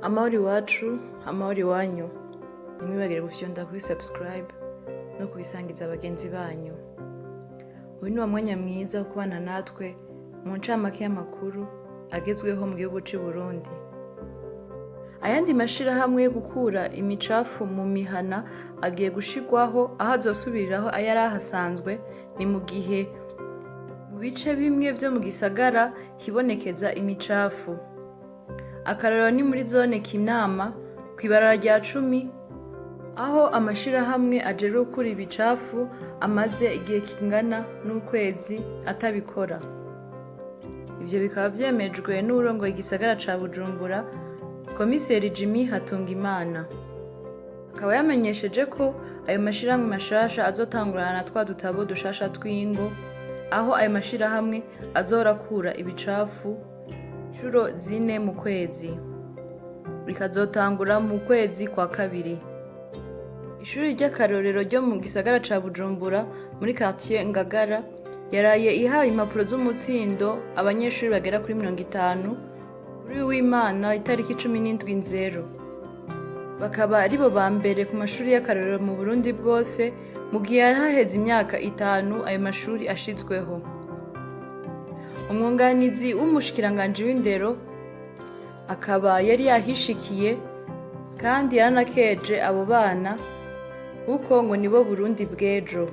Amahoro iwacu, amahoro iwanyu. Ntimwibagire gufyonda kuri subscribe no kubisangiza abagenzi banyu. Uyu ni wa mwanya mwiza wo kubana natwe mu ncamake y'amakuru agezweho mu gihugu cy'u Burundi. Ayandi mashirahamwe yo gukura imicafu mu mihana agiye gushirwaho aho azosubiriraho ayari ahasanzwe ni mu gihe mu bice bimwe vyo mu gisagara hibonekeza imicafu. Akarorero ni muri zone Kinama kw'ibarara rya 10 aho amashirahamwe ajejwe gukura ibicafu amaze igihe kingana n'ukwezi atabikora. Ivyo bikaba vyemejwe n'urongoye igisagara ca Bujumbura, Komiseri Jimmy Hatungimana. Akaba yamenyesheje ko ayo mashirahamwe mashasha azotangurana na twa dutabo dushasha tw'ingo, aho ayo mashirahamwe azohora akura ibicafu inshuro 4 mu kwezi. Bikazotangura mu kwezi kwa kabiri. Ishuri ry'akarorero ryo mu gisagara ca Bujumbura muri quartier Ngagara yaraye ihaye impapuro z'umutsindo abanyeshuri bagera kuri 50 kuri w'Imana itariki 17/0. Bakaba aribo ba mbere ku mashuri y'akarorero mu Burundi bwose mu gihe haheze imyaka 5 ayo mashuri ashizweho. Umwunganizi w'umushikiranganje w'indero akaba yari yahishikiye kandi yaranakeje abo bana kuko ngo nibo Burundi bw'ejo.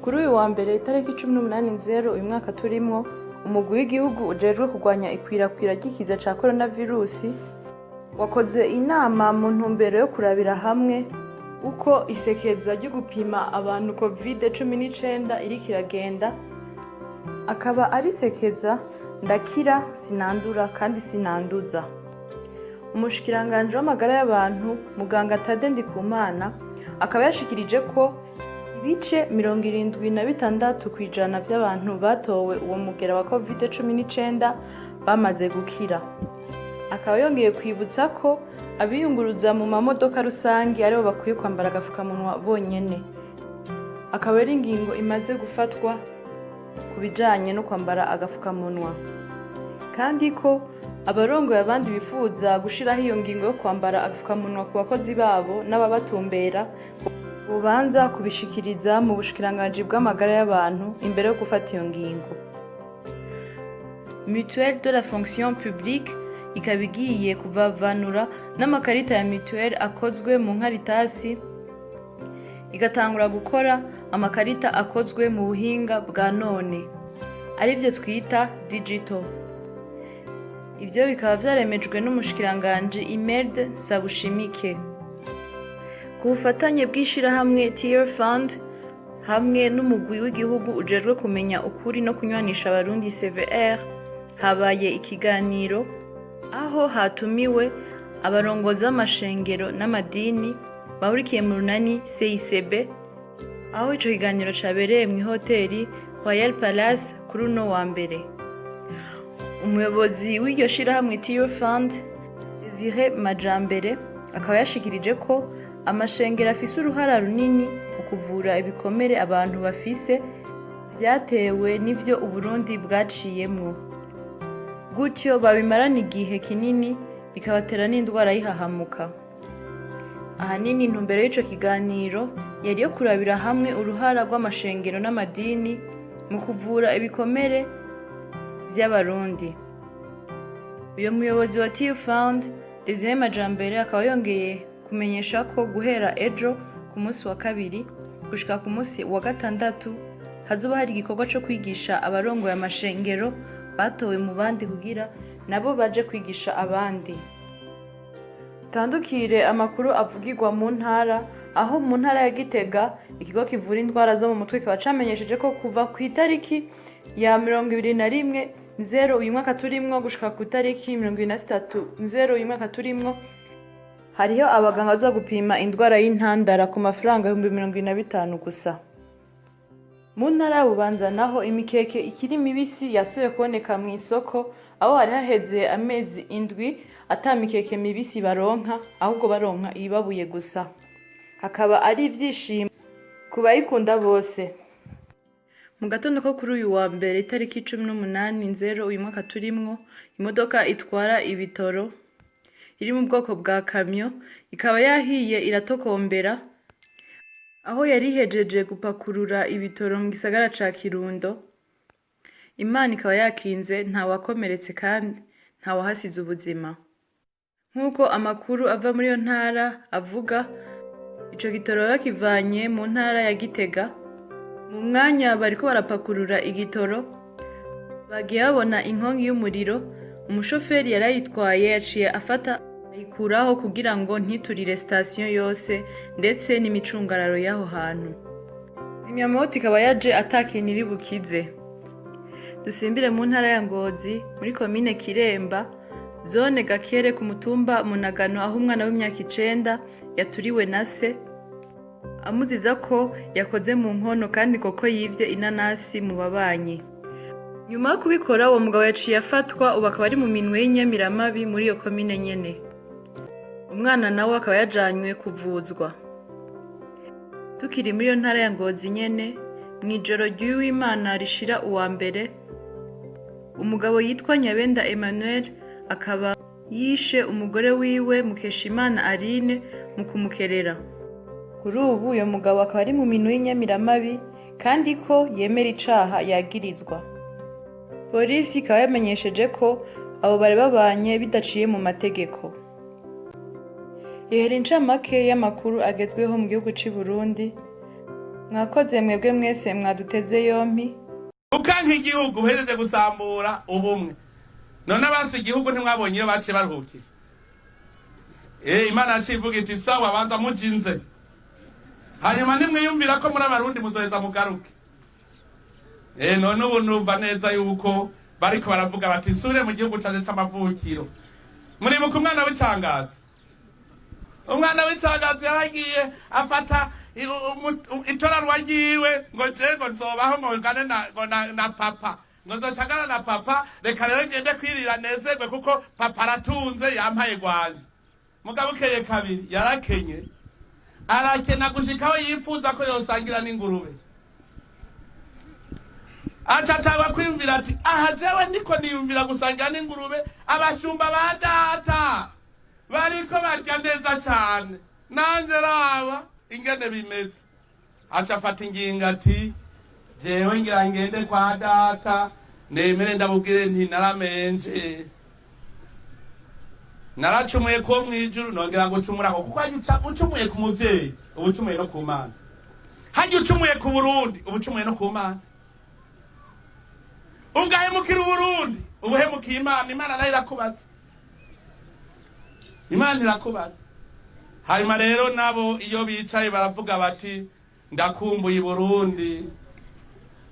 Kuri uyu wa mbere itariki 18/0 uyu mwaka turimwo, umugwi w'igihugu ujejwe kurwanya ikwirakwira ry'ikiza ca coronavirusi wakoze inama mu ntumbero yo kurabira hamwe uko isekeza ryo gupima abantu COVID-19 iriko iragenda. Akaba ari sekeza ndakira sinandura kandi sinanduza. Umushikiranganje w'amagara y'abantu muganga Tade Ndikumana akaba yashikirije ko ibice 76% by'abantu batowe uwo mugera wa COVID-19 bamaze gukira. Akaba yongeye kwibutsa ko abiyunguruza mu mamodoka rusangi aribo bakwiye kwambara agafukamunwa bonyene. Akaba ari ingingo imaze gufatwa kubijanye no kwambara agafukamunwa, kandi ko abarongoye abandi bifuza gushiraho iyo ngingo yo kwambara agafukamunwa ku bakozi babo n'ababatumbera ubanza kubishikiriza mu bushikiranganje bw'amagara y'abantu imbere yo gufata iyo ngingo. Mutuelle de la fonction publique ikabigiye kuvavanura n'amakarita ya mutuelle akozwe mu nkaritasi, igatangura gukora amakarita akozwe mu buhinga bwa none arivyo twita digital. Ivyo bikaba vyaremejwe n'umushikiranganje Imerde Sabushimike ku bufatanye bw'ishirahamwe Tier Fund hamwe n'umugwi w'igihugu ujejwe kumenya ukuri no kunywanisha abarundi CVR. Habaye ikiganiro aho hatumiwe abarongozi b'amashengero n'amadini bahurikiye mu runani CICB, aho ico kiganiro cabereye mu hoteli Royal Palace kuri uno wa mbere. Umuyobozi w'iryo shirahamwe Tier Fund Desire Majambere akaba yashikirije ko amashengero afise uruhara runini mu kuvura ibikomere abantu bafise vyatewe n'ivyo Uburundi bwaciyemwo, gutyo babimarana igihe kinini bikabatera n'indwara y'ihahamuka. Ahanini intumbero y'ico kiganiro yari yo kurabira hamwe uruhara rw'amashengero n'amadini mu kuvura ibikomere vy'abarundi. Uyo muyobozi wa Tier Fund Desire Majambere akaba yongeye kumenyesha ko guhera ejo ku munsi wa kabiri gushika ku munsi wa gatandatu hazoba hari igikorwa co kwigisha abarongoye amashengero batowe mu bandi kugira nabo baje kwigisha abandi. Utandukire amakuru avugirwa mu ntara, aho mu ntara ya Gitega ikigo kivura indwara zo mu mutwe kikaba camenyesheje ko kuva ku itariki ya 21/0 uyu mwaka turimwo gushika ku itariki 23/0 uyu mwaka turimwo hariho abaganga baza gupima indwara y'intandara ku mafaranga 25,000 gusa. Mu ntara ya Bubanza naho imikeke ikiri mibisi yasuye kuboneka mu isoko, aho hari haheze amezi 7 ata mikeke mibisi baronka, ahubwo baronka ibabuye gusa. Hakaba ari ivyishimo kubayikunda bose. Mu gatondo ko kuri uyu wa mbere itariki 18/0 uyu mwaka turimwo, imodoka itwara ibitoro iri mu bwoko bwa kamyo, ikaba yahiye iratokombera aho yari ihejeje gupakurura ibitoro mu gisagara ca Kirundo. Imana ikaba yakinze ntawakomeretse kandi ntawahasize ubuzima. Nk'uko amakuru ava muri iyo ntara avuga, ico gitoro bakivanye mu ntara ya Gitega. Mu mwanya bariko barapakurura igitoro, bagiye babona inkongi y'umuriro. Umushoferi yarayitwaye yaciye afata ayikuraho kugira ngo ntiturire sitasiyo yose ndetse n'imicungararo y'aho hantu. Zimyamoto ikaba yaje atakintu iri bukize. Dusimbire mu ntara ya Ngozi muri komine Kiremba, zone Gakere ku mutumba Munagano, aho umwana w'imyaka 9 yaturiwe na se amuziza ko yakoze mu nkono kandi koko yivye inanasi mu babanyi. Nyuma yo kubikora uwo mugabo yaciye afatwa, ubu akaba ari mu minwe y'inyamiramabi muri iyo komine nyene. Umwana nawe akaba yajanywe kuvuzwa. Tukiri muri iyo ntara ya Ngozi nyene, mw'ijoro ry'Uwimana rishira uwa mbere, umugabo yitwa Nyabenda Emmanuel akaba yishe umugore wiwe Mukeshimana Aline mu kumukerera. Kuri ubu uyo mugabo akaba ari mu minwe y'inyamiramabi kandi ko yemera icaha yagirizwa. Polisi ikaba yamenyesheje ko abo bari babanye bidaciye mu mategeko. Ihera incamake y'amakuru agezweho mu gihugu c'i Burundi. Mwakoze mwebwe mwese mwaduteze yompi. Ukanka igihugu uhejeje gusambura ubumwe. None abasi igihugu ntimwabonye iyo baciye baruhukira. Imana yacivuga iti sawa banza mujinze. Hanyuma nimwiyumvira ko muri abarundi muzoheza mugaruke. None ubu numva neza yuko bariko baravuga bati nsubire mu gihugu canje c'amavukiro. Muribuka umwana w'icangazi. Umwana w'icangazi yaragiye afata itora rwagiwe ngo jego nzobaho ngo ngane na papa. Ngo nzocagana na papa, reka rero ngende kwirira nezerwe kuko papa aratunze yampaye gwanje. Mugabo ukeye kabiri yarakenye. Arakena gushikaho yifuza ko yosangira n'ingurube. Acatawa kwiyumvira ati aha jewe ndiko niyumvira gusangira n'ingurube, abashumba ba data bariko barya neza cyane, nanje raba ingene bimeze. Acafata ingingo ati jewe ngira ngende kwa data nemere ndabubwire nti naramenje, naracumuye ko mwijuru nongera ngo cumurako kuko ucumuye ku muvyeyi ubucumuye no ku Mana, hajya ucumuye ku Burundi ubucumuye no ku Mana. Ungahemukira Burundi ubuhemukiye Imana, Imana nayo irakubaza, Imana irakubaza. Hanyuma rero nabo iyo bicaye baravuga bati ndakumbuye Burundi,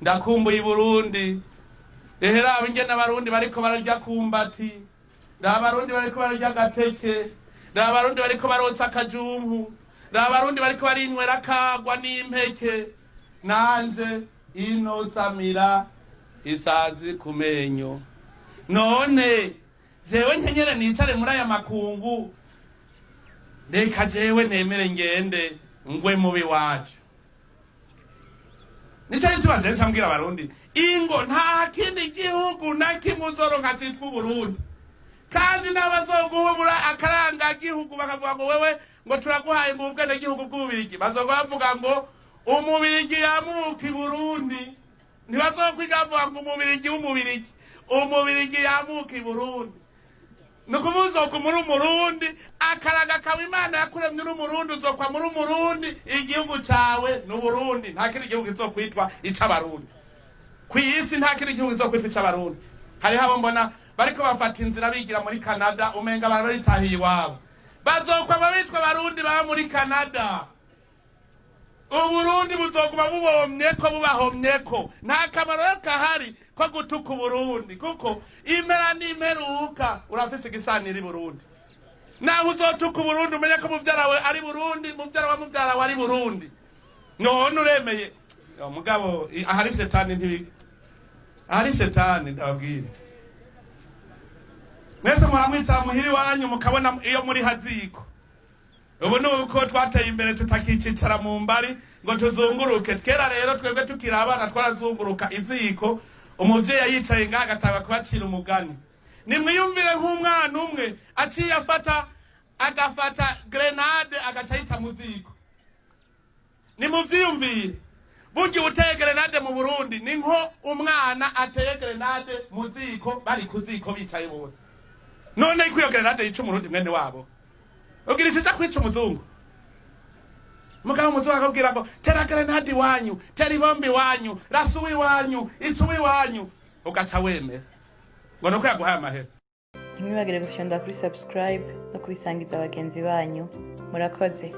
ndakumbuye Burundi. Ehera abingene abarundi bariko bararya kumbati, n'abarundi bariko bararya gateke, n'abarundi bariko barotsa akajumpu, n'abarundi bariko barinywera kagwa n'impeke. Nanje ino samira isazi kumenyo. None jewe nkenyere nicare muri aya makungu, reka jewe nemere ngende ngwe mubi wacu. Nico ntibanje nsambwira abarundi ingo nta kindi gihugu na kimwe uzoronka citwa Burundi, kandi n'abazoguhumura akaranga gihugu bakavuga ngo wewe ngo turaguhaye mu bwene gihugu bw'Ububirigi, bazobavuga ngo Umubirigi yamuka i Burundi. Ntibazokwiga bavuga ngo Umubirigi w'Umubirigi, Umubirigi yamuka i Burundi. Nukuvuza ko muri Umurundi akaraga kawe Imana yakuremye n'Umurundi uzokwa muri Umurundi, igihugu cawe n'Uburundi, nta kindi gihugu kizokwitwa ic'abarundi. Kw'isi nta kindi gihugu kizokwitwa ic'abarundi. Hari habo mbona bariko bafata inzira bigira muri Canada, umenga baritahiye iwabo. Bazokwa babitwa abarundi baba muri Canada. Uburundi buzoguma bubomyeko bubahomyeko, nta kamaro kahari ko gutuka Burundi kuko impera n'imperuka urafise igisanira i Burundi. Naho uzotuka Burundi umenye ko muvyara we ari Burundi, muvyara wa muvyara we ari Burundi. None uremeye mugabo ahari shetani ntibi, ahari shetani ndababwira. Mwese muramwicara muhiri wanyu mukabona iyo muri haziko. Ubu nuko twateye imbere tutakicara mu mbari ngo tuzunguruke. Kera rero twebwe tukira abana twarazunguruka iziko, umuvyeyi yicaye ngaha agatanga kubacira umugani. Nimwiyumvire nk'umwana umwe aciye afata agafata grenade agacayita mu ziko. Ni muvyiyumvire, burya uteye grenade mu Burundi ni nko umwana ateye grenade mu ziko bari ku ziko bicaye bose. None ikwiyo grenade yica umurundi mwene wabo, ugirisha cyo kwica umuzungu. Mugabo umuzungu akabwira ngo tera grenade wanyu, tera ibombi wanyu, rasuwi wanyu, isuwi wanyu, ugaca wemera ngo nuko yaguhaye amahera. Ntimwibagire gufyonda kuri subscribe no kubisangiza abagenzi banyu. Murakoze.